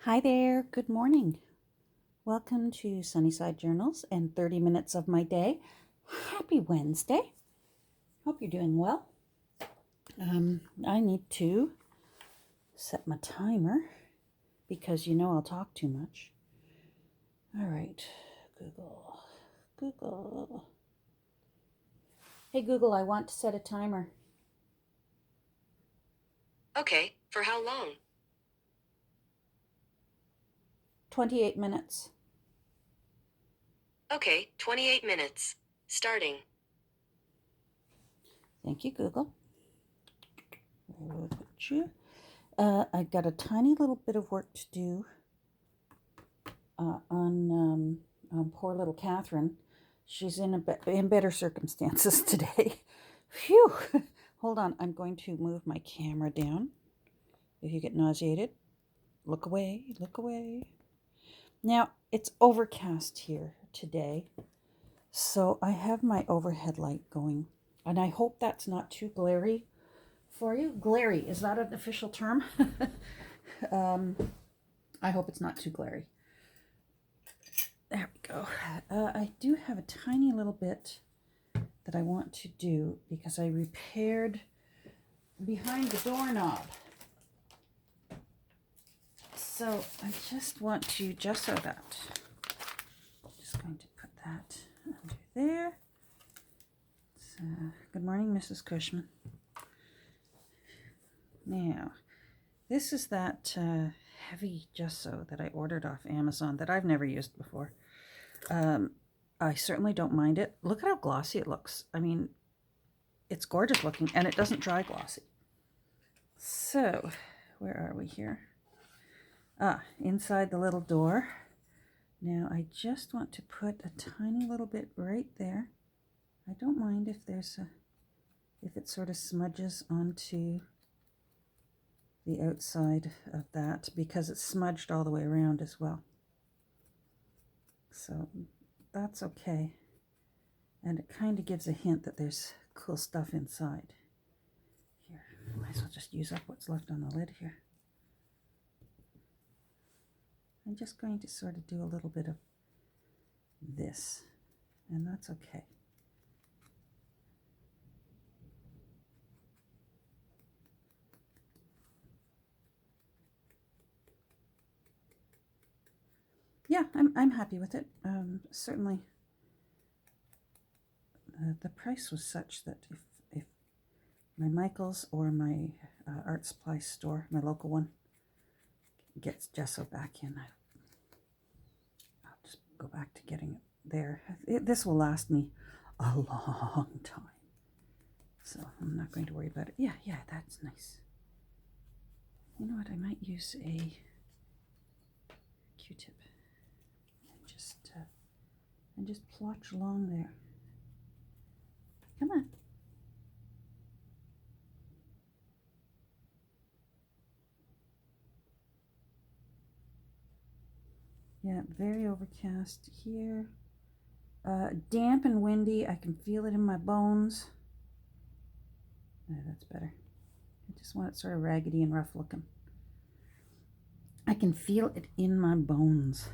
Hi there, good morning. Welcome to Sunnyside Journals and 30 minutes of my day. Happy Wednesday. Hope you're doing well. I need to set my timer because I'll talk too much. All right, Google. Hey Google, I want to set a timer. Okay, for how long? 28 minutes. Okay, 28 minutes. Starting. Thank you, Google. Where will I put you? I've got a tiny little bit of work to do on poor little Catherine. She's in better circumstances today. Phew! Hold on, I'm going to move my camera down. If you get nauseated, look away, look away. Now, it's overcast here today, so I have my overhead light going, and I hope that's not too glary for you. Glary, is that an official term? I hope it's not too glary. There we go. I do have a tiny little bit that I want to do because I repaired behind the doorknob. So I just want to gesso that. Just going to put that under there. So, good morning, Mrs. Cushman. Now, this is that heavy gesso that I ordered off Amazon that I've never used before. I certainly don't mind it. Look at how glossy it looks. I mean, it's gorgeous looking, and it doesn't dry glossy. So, where are we here? Inside the little door. Now, I just want to put a tiny little bit right there. I don't mind if if it sort of smudges onto the outside of that because it's smudged all the way around as well. So that's okay. And it kind of gives a hint that there's cool stuff inside. Here, might as well just use up what's left on the lid here. I'm just going to sort of do a little bit of this, and that's okay. Yeah, I'm happy with it. Certainly, the price was such that if my Michaels or my art supply store, my local one, gets gesso back in, I'll just go back to getting it there. This will last me a long time, so I'm not going to worry about it. Yeah, that's nice. You know what? I might use a Q-tip and just plotch along there. Come on. Yeah, very overcast here. Damp and windy. I can feel it in my bones. That's better. I just want it sort of raggedy and rough looking. I can feel it in my bones.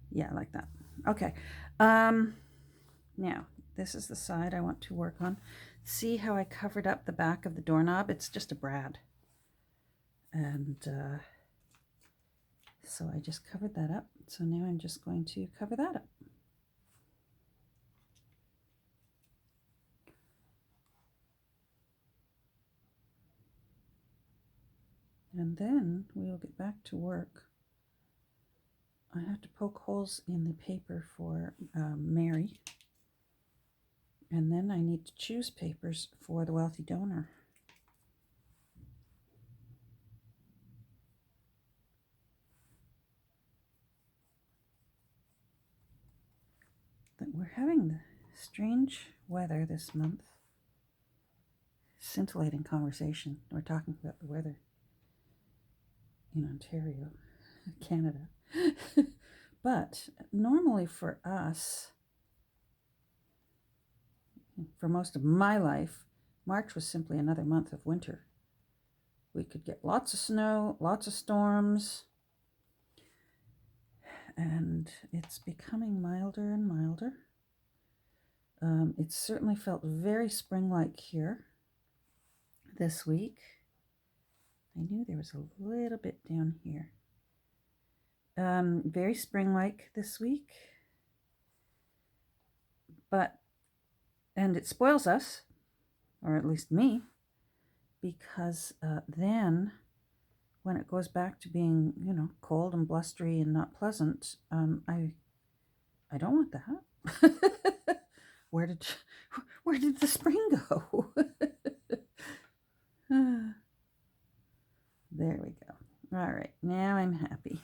Yeah, like that. Okay. Now, this is the side I want to work on. See how I covered up the back of the doorknob? It's just a brad. And so I just covered that up. So now I'm just going to cover that up. And then we will get back to work. I have to poke holes in the paper for Mary. And then I need to choose papers for the wealthy donor. We're having the strange weather this month. Scintillating conversation. We're talking about the weather in Ontario, Canada. But normally for us, for most of my life, March was simply another month of winter. We could get lots of snow, lots of storms. and it's becoming milder and milder. It certainly felt very spring-like here this week. I knew there was a little bit down here. Very spring-like this week. And it spoils us, or at least me, because then when it goes back to being, cold and blustery and not pleasant, I don't want that. Where did the spring go? There we go. All right, now I'm happy.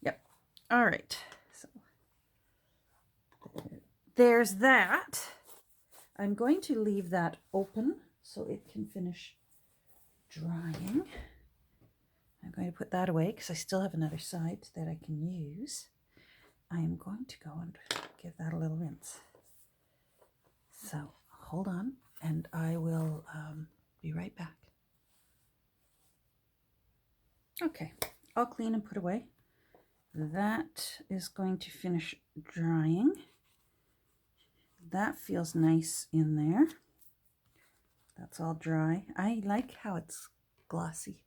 Yep. All right. So there's that. I'm going to leave that open so it can finish drying. I'm going to put that away because I still have another side that I can use. I am going to go and give that a little rinse. So hold on, and I will be right back. Okay, all clean and put away. That is going to finish drying. That feels nice in there. That's all dry. I like how it's glossy.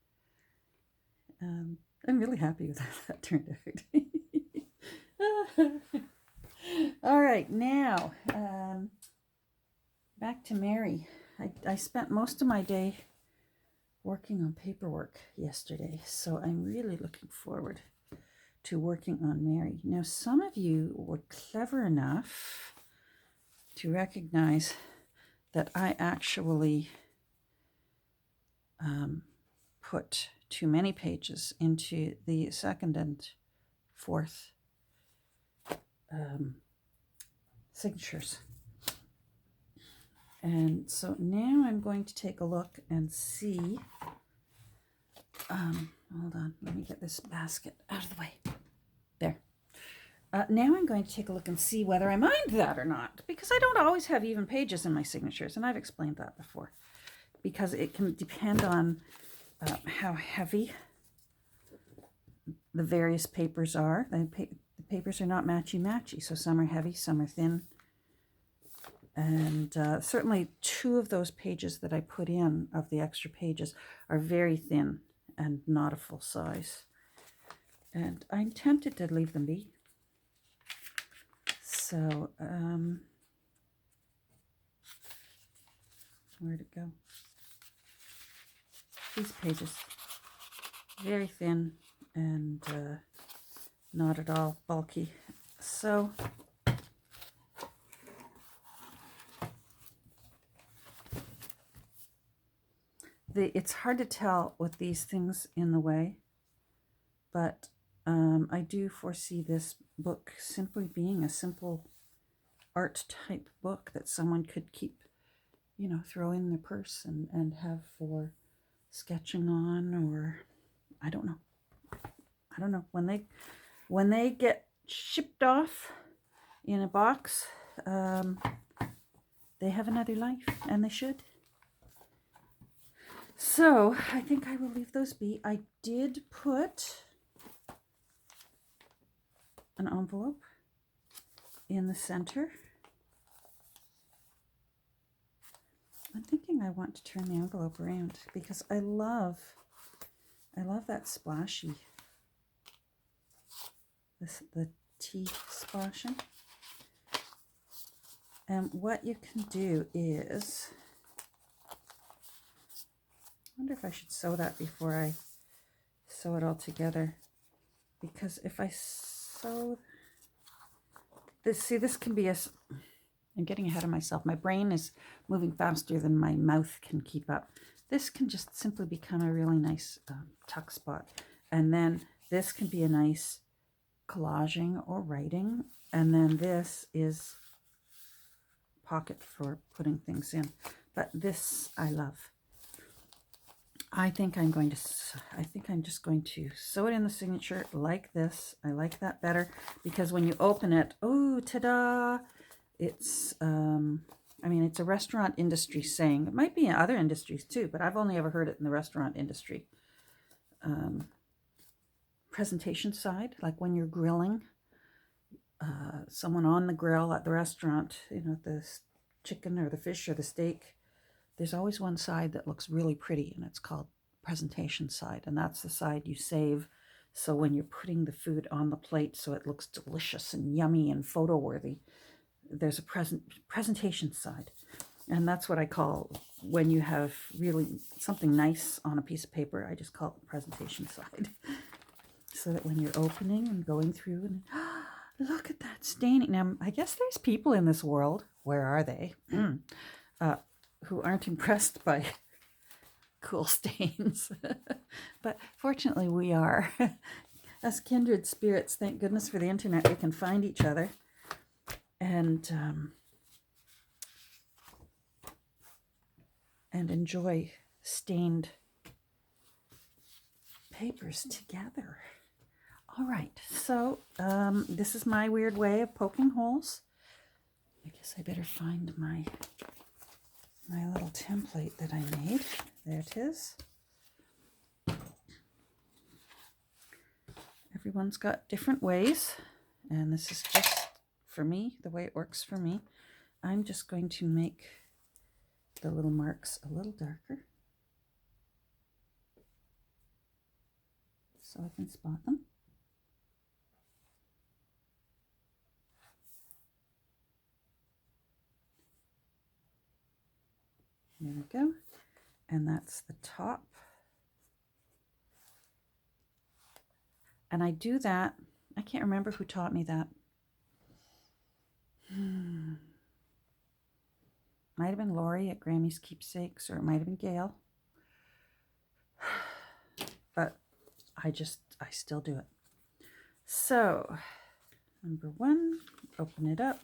I'm really happy with how that turned out. All right, now back to Mary. I spent most of my day working on paperwork yesterday, so I'm really looking forward to working on Mary. Now, some of you were clever enough to recognize that I actually put too many pages into the second and fourth signatures. And so now I'm going to take a look and see. Hold on, let me get this basket out of the way. There. Now I'm going to take a look and see whether I mind that or not, because I don't always have even pages in my signatures, and I've explained that before, because it can depend on how heavy the various papers are. The papers are not matchy-matchy, so some are heavy, some are thin. And certainly 2 of those pages that I put in of the extra pages are very thin and not a full size. And I'm tempted to leave them be. So, where'd it go? These pages, very thin and not at all bulky. So, it's hard to tell with these things in the way, but I do foresee this book simply being a simple art type book that someone could keep, throw in their purse and have for sketching on, or I don't know. When they get shipped off in a box, they have another life, and they should. So I think I will leave those be. I did put an envelope in the center. I'm thinking I want to turn the envelope around because I love that splashy, the tea splashing. And what you can do is, I wonder if I should sew that before I sew it all together, because if I sew this, this can be I'm getting ahead of myself. My brain is moving faster than my mouth can keep up. This can just simply become a really nice tuck spot. And then this can be a nice collaging or writing. And then this is pocket for putting things in. But this I love. I think I'm just going to sew it in the signature like this. I like that better because when you open it, oh, ta-da! It's, it's a restaurant industry saying. It might be in other industries too, but I've only ever heard it in the restaurant industry. presentation side, like when you're grilling someone on the grill at the restaurant, you know, the chicken or the fish or the steak, there's always one side that looks really pretty, and it's called presentation side, and that's the side you save. So when you're putting the food on the plate so it looks delicious and yummy and photo worthy, there's a presentation side. And that's what I call when you have really something nice on a piece of paper. I just call it the presentation side. So that when you're opening and going through and look at that staining. Now, I guess there's people in this world, where are they, who aren't impressed by cool stains. But fortunately we are. As kindred spirits, thank goodness for the internet, we can find each other and enjoy stained papers together. All right, so this is my weird way of poking holes. I guess I better find my little template that I made. There it is. Everyone's got different ways, and this is just, for me, the way it works for me. I'm just going to make the little marks a little darker so I can spot them. There we go. And that's the top. And I do that, I can't remember who taught me that. Might have been Lori at Grammy's Keepsakes, or it might have been Gail. But I still do it. So, number one, open it up.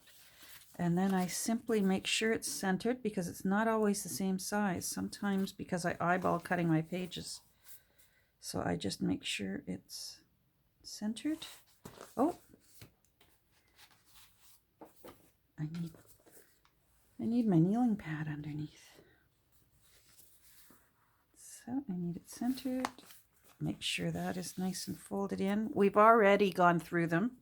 And then I simply make sure it's centered, because it's not always the same size. Sometimes because I eyeball cutting my pages. So I just make sure it's centered. Oh, I need my kneeling pad underneath. So I need it centered. Make sure that is nice and folded in. We've already gone through them.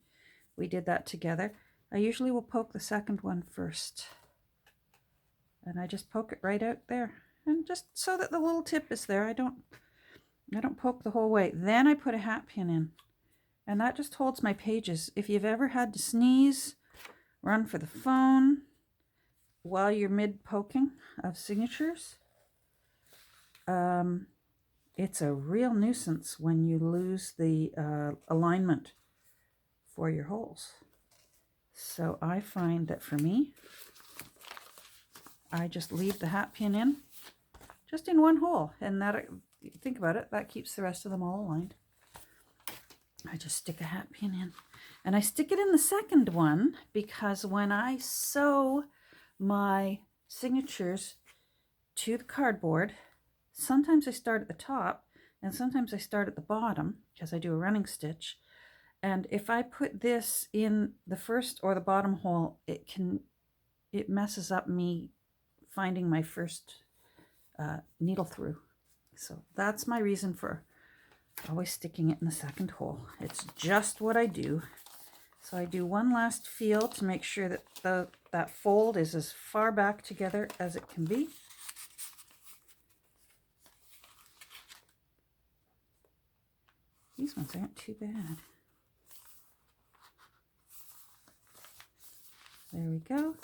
We did that together. I usually will poke the second one first. And I just poke it right out there. And just so that the little tip is there. I don't poke the whole way. Then I put a hat pin in. And that just holds my pages. If you've ever had to sneeze, run for the phone while you're mid-poking of signatures, it's a real nuisance when you lose the alignment for your holes. So I find that for me, I just leave the hat pin in, just in one hole. And that, think about it, that keeps the rest of them all aligned. I just stick a hat pin in. And I stick it in the second one because when I sew my signatures to the cardboard, sometimes I start at the top and sometimes I start at the bottom because I do a running stitch. And if I put this in the first or the bottom hole, it messes up me finding my first needle through. So that's my reason for always sticking it in the second hole. It's just what I do. So I do one last feel to make sure that that fold is as far back together as it can be. These ones aren't too bad. There we go.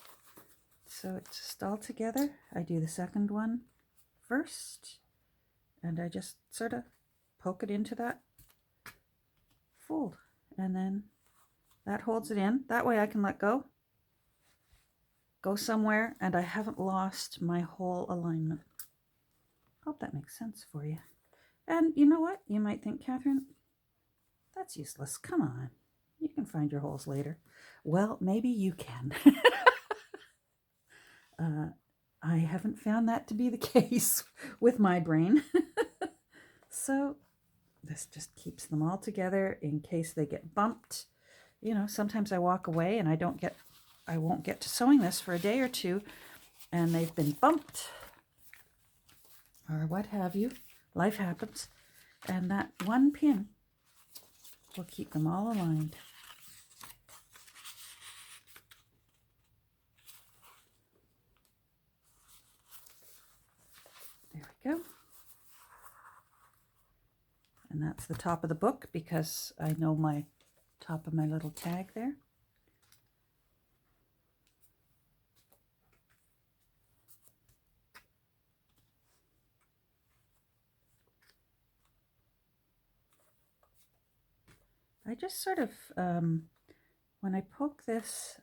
So it's just all together. I do the second one first, and I just sort of poke it into that fold, and then that holds it in. That way I can let go somewhere, and I haven't lost my whole alignment. Hope that makes sense for you. And you know what? You might think, Catherine, that's useless. Come on. You can find your holes later. Well, maybe you can. I haven't found that to be the case with my brain. So this just keeps them all together in case they get bumped. You know, sometimes I walk away and I won't get to sewing this for a day or two, and they've been bumped or what have you. Life happens. And that one pin We'll keep them all aligned. There we go. And that's the top of the book because I know my top of my little tag there. I just sort of, when I poke this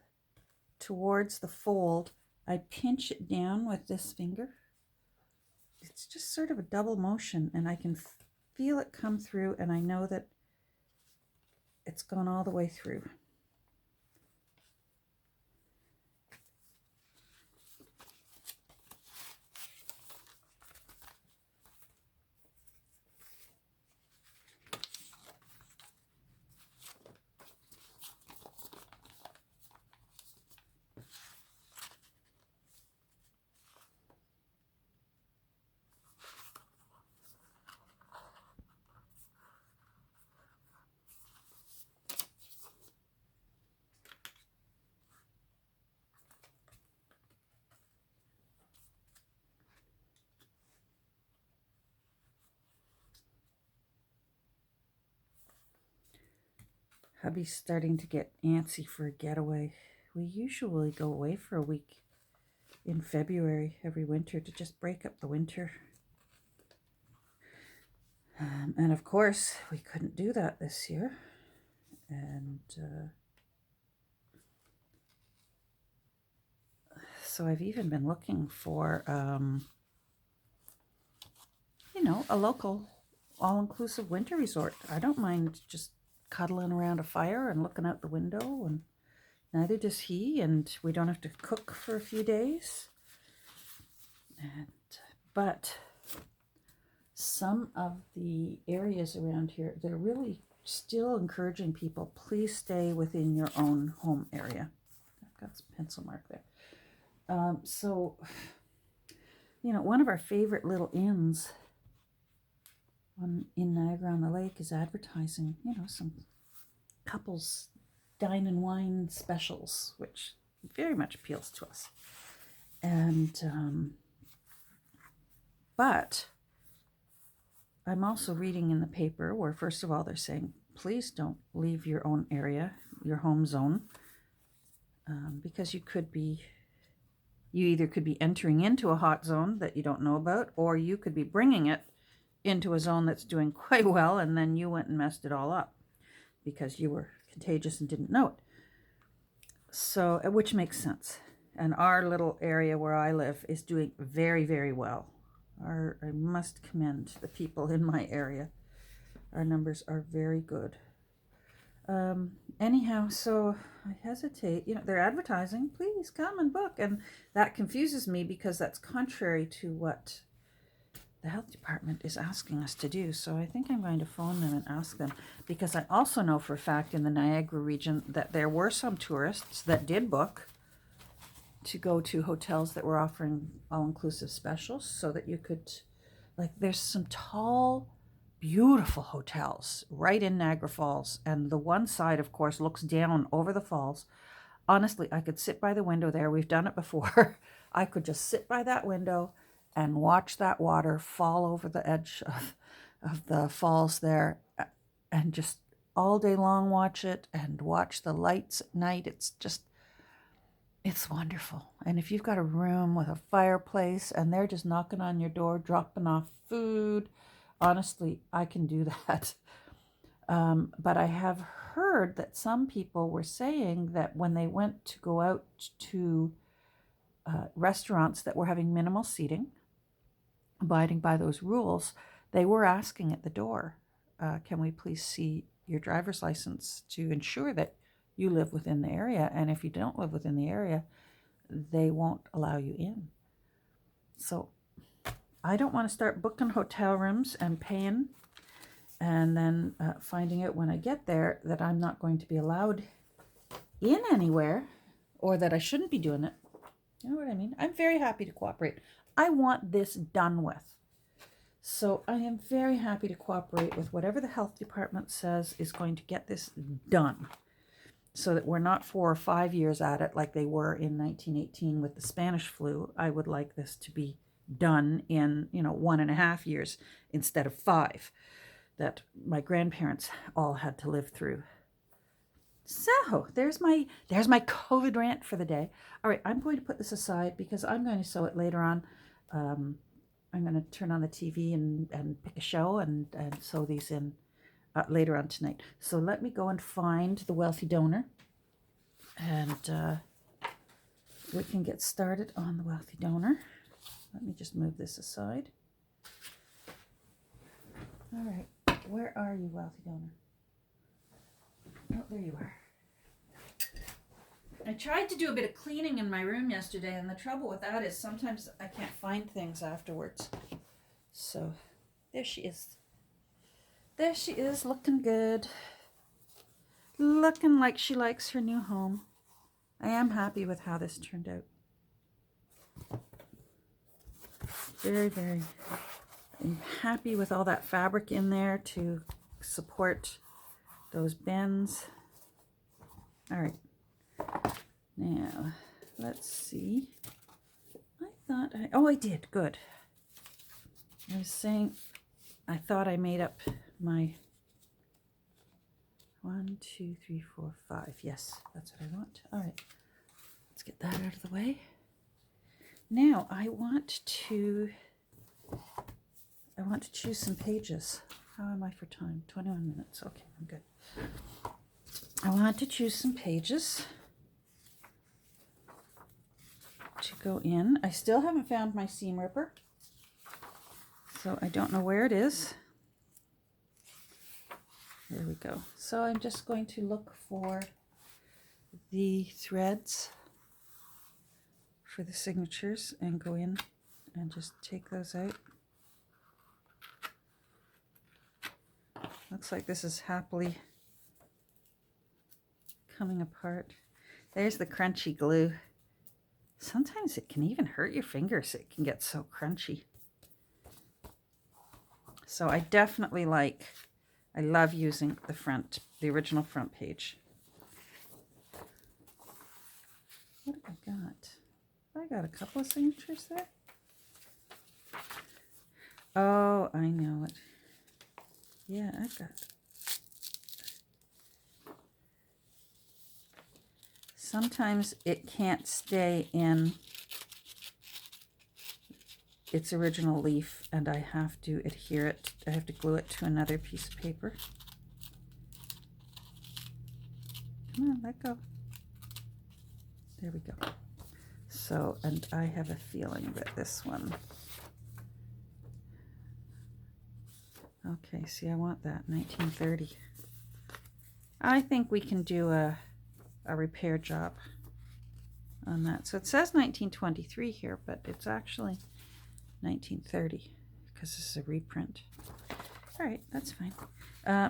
towards the fold, I pinch it down with this finger. It's just sort of a double motion, and I can feel it come through, and I know that it's gone all the way through. Hubby's starting to get antsy for a getaway. We usually go away for a week in February every winter to just break up the winter. And of course, we couldn't do that this year. And so I've even been looking for, a local all-inclusive winter resort. I don't mind just cuddling around a fire and looking out the window, and neither does he, and we don't have to cook for a few days. But some of the areas around here, they're really still encouraging people, please stay within your own home area. I've got some pencil mark there. So, one of our favorite little inns in Niagara-on-the-Lake is advertising, some couples dine and wine specials, which very much appeals to us. And, but I'm also reading in the paper where, first of all, they're saying, please don't leave your own area, your home zone, because you either could be entering into a hot zone that you don't know about, or you could be bringing it into a zone that's doing quite well, and then you went and messed it all up because you were contagious and didn't know it. So, which makes sense. And our little area where I live is doing very, very well. I must commend the people in my area. Our numbers are very good. Anyhow, so I hesitate. They're advertising, please come and book. And that confuses me because that's contrary to what the health department is asking us to do. So I think I'm going to phone them and ask them, because I also know for a fact in the Niagara region that there were some tourists that did book to go to hotels that were offering all-inclusive specials, so that you could, there's some tall, beautiful hotels right in Niagara Falls, and the one side, of course, looks down over the falls. Honestly, I could sit by the window there. We've done it before. I could just sit by that window and watch that water fall over the edge of the falls there, and just all day long watch it and watch the lights at night. It's wonderful. And if you've got a room with a fireplace and they're just knocking on your door, dropping off food, honestly, I can do that. But I have heard that some people were saying that when they went to go out to restaurants that were having minimal seating, abiding by those rules, they were asking at the door, can we please see your driver's license to ensure that you live within the area, and if you don't live within the area, they won't allow you in. So I don't want to start booking hotel rooms and paying, and then finding out when I get there that I'm not going to be allowed in anywhere, or that I shouldn't be doing it. You know what I mean? I'm very happy to cooperate. I want this done with. So I am very happy to cooperate with whatever the health department says is going to get this done, so that we're not 4 or 5 years at it like they were in 1918 with the Spanish flu. I would like this to be done in 1.5 years instead of 5 that my grandparents all had to live through. So there's my COVID rant for the day. All right, I'm going to put this aside because I'm going to sew it later on. I'm going to turn on the TV and pick a show and sew these in later on tonight. So let me go and find the wealthy donor, and we can get started on the wealthy donor. Let me just move this aside. All right, where are you, wealthy donor? Oh, there you are. I tried to do a bit of cleaning in my room yesterday, and the trouble with that is sometimes I can't find things afterwards. So there she is. There she is, looking good. Looking like she likes her new home. I am happy with how this turned out. Very, very. I'm happy with all that fabric in there to support those bends. All right. Now, let's see. I did. Good. I was saying, I thought I made up my 1, 2, 3, 4, 5. Yes, that's what I want. All right. Let's get that out of the way. Now, I want to choose some pages. How am I for time? 21 minutes. Okay, I'm good. I want to choose some pages to go in. I still haven't found my seam ripper, so I don't know where it is. There we go. So I'm just going to look for the threads for the signatures and go in and just take those out. Looks like this is happily coming apart. There's the crunchy glue. Sometimes it can even hurt your fingers. It can get so crunchy. So I definitely I love using the original front page. What have I got? I got a couple of signatures there. Oh, I know it. Yeah, I've got. Sometimes it can't stay in its original leaf, and I have to adhere it. I have to glue it to another piece of paper. Come on, let go. There we go. So, and I have a feeling that this one. Okay, see, I want that 1930. I think we can do a repair job on that. So it says 1923 here, but it's actually 1930 because this is a reprint. All right, that's fine.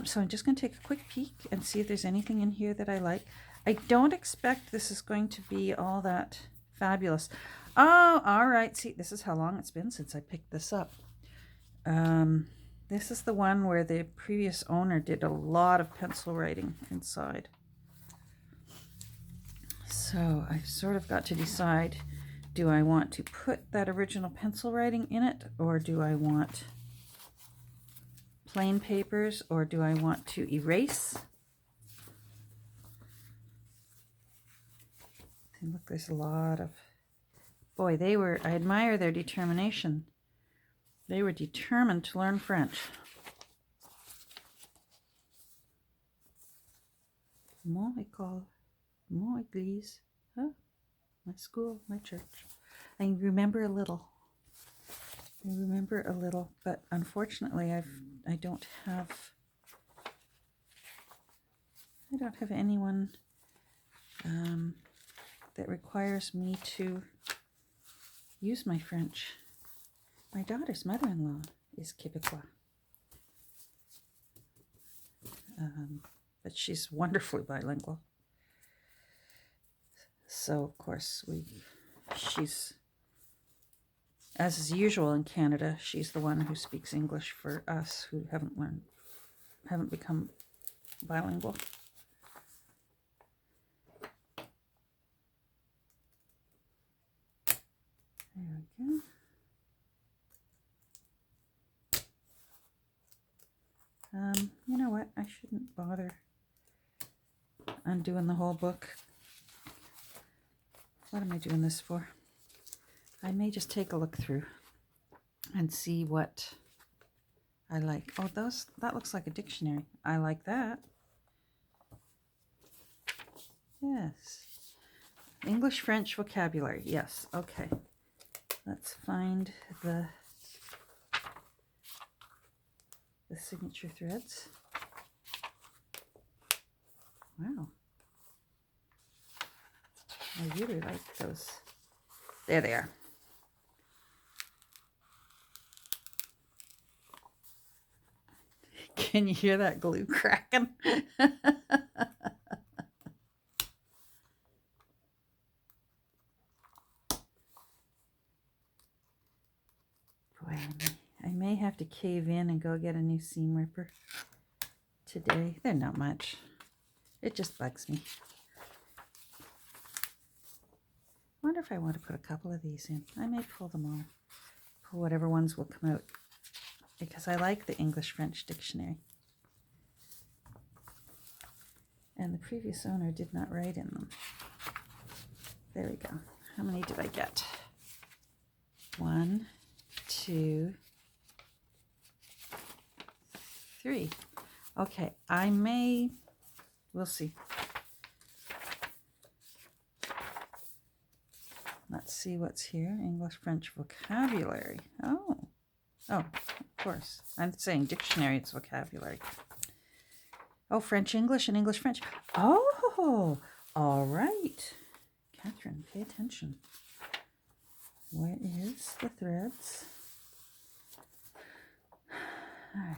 So I'm just going to take a quick peek and see if there's anything in here that I like. I don't expect this is going to be all that fabulous. Oh, all right. See, this is how long it's been since I picked this up. This is the one where the previous owner did a lot of pencil writing inside. So I've sort of got to decide, do I want to put that original pencil writing in it, or do I want plain papers, or do I want to erase? And look, there's a lot of, boy, I admire their determination. They were determined to learn French. Mon école, mon église, huh? My school, my church. I remember a little. But unfortunately, I don't have anyone that requires me to use my French. My daughter's mother-in-law is Quebecois. But she's wonderfully bilingual. So, of course, she's as is usual in Canada, she's the one who speaks English for us who haven't become bilingual. There we go. You know what? I shouldn't bother undoing the whole book. What am I doing this for? I may just take a look through and see what I like. Oh, that looks like a dictionary. I like that. Yes. English, French vocabulary. Yes. Okay. Let's find the signature threads. Wow. I really like those. There they are. Can you hear that glue cracking? Boy, I may have to cave in and go get a new seam ripper today. They're not much. It just bugs me. I wonder if I want to put a couple of these in. I may pull them all. Pull whatever ones will come out. Because I like the English-French dictionary. And the previous owner did not write in them. There we go. How many did I get? 1, 2, 3. Okay, we'll see. Let's see what's here. English, French vocabulary. Oh, of course. I'm saying dictionary, it's vocabulary. Oh, French, English, and English, French. Oh, all right. Catherine, pay attention. Where is the threads? All right.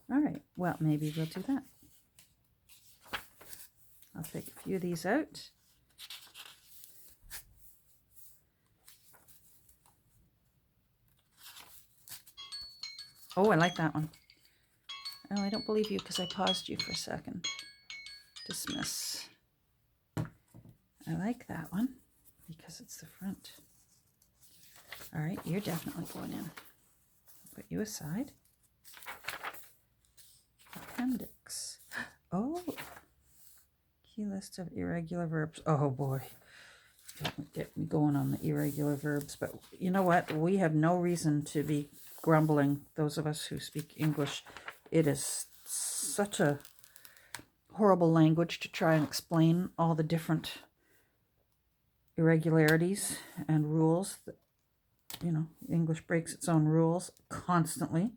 All right, well, maybe we'll do that. I'll take a few of these out. Oh, I like that one. Oh, I don't believe you because I paused you for a second. Dismiss. I like that one because it's the front. All right, you're definitely going in. I'll put you aside. Appendix. Oh, key list of irregular verbs. Oh boy, don't get me going on the irregular verbs. But you know what? We have no reason to be grumbling, those of us who speak English. It is such a horrible language to try and explain all the different irregularities and rules. That, you know, English breaks its own rules constantly.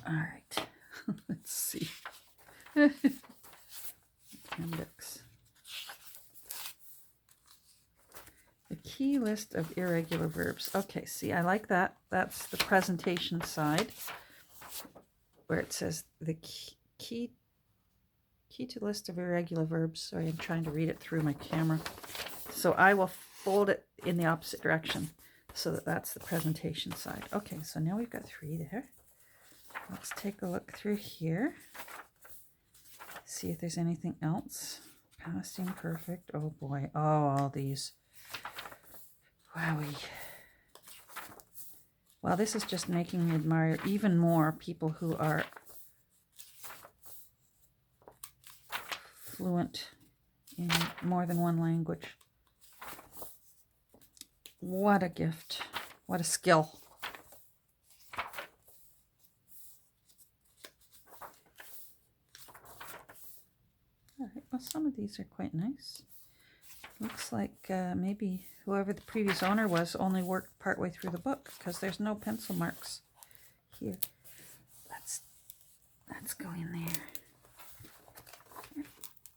All right, let's see. Appendix. The key list of irregular verbs. Okay, see, I like that. That's the presentation side where it says the key to list of irregular verbs. Sorry, I'm trying to read it through my camera. So I will fold it in the opposite direction so that that's the presentation side. Okay, so now we've got 3 there. Let's take a look through here. See if there's anything else. Past imperfect. Oh boy. Oh, all these. Wowie. Well, this is just making me admire even more people who are fluent in more than one language. What a gift. What a skill. All right, well, some of these are quite nice. Looks like maybe whoever the previous owner was only worked partway through the book because there's no pencil marks here. Let's go in there.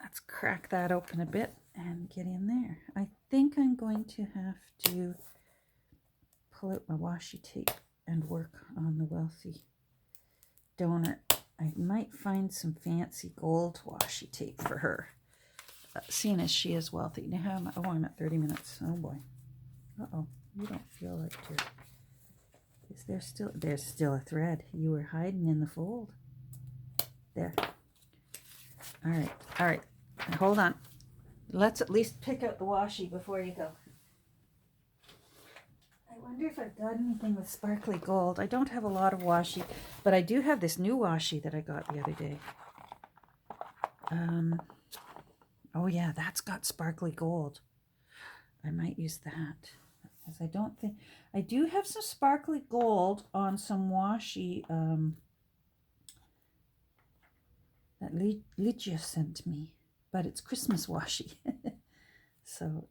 Let's crack that open a bit and get in there. I think I'm going to have to pull out my washi tape and work on the Wealthy donor. I might find some fancy gold washi tape for her, seeing as she is wealthy. Now, I'm at 30 minutes. Oh boy. Uh-oh. You don't feel like you're... Is there still... There's still a thread. You were hiding in the fold. There. All right. All right. Hold on. Let's at least pick out the washi before you go. I wonder if I've got anything with sparkly gold. I don't have a lot of washi, but I do have this new washi that I got the other day. Oh yeah, that's got sparkly gold. I might use that. Because I don't think... I do have some sparkly gold on some washi that Lygia sent me. But it's Christmas washi. So,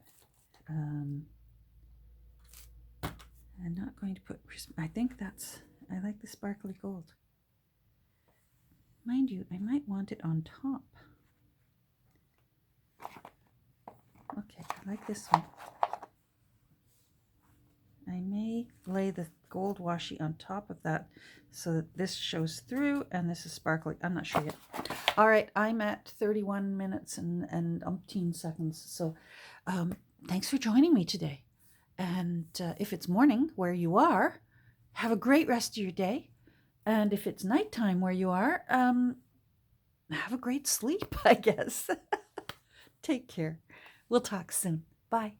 I'm not going to put Christmas... I think that's... I like the sparkly gold. Mind you, I might want it on top. Okay, I like this one. I may lay the gold washi on top of that so that this shows through and this is sparkly. I'm not sure yet. All right, I'm at 31 minutes and umpteen seconds. So thanks for joining me today. And if it's morning where you are, have a great rest of your day. And if it's nighttime where you are, have a great sleep, I guess. Take care. We'll talk soon. Bye.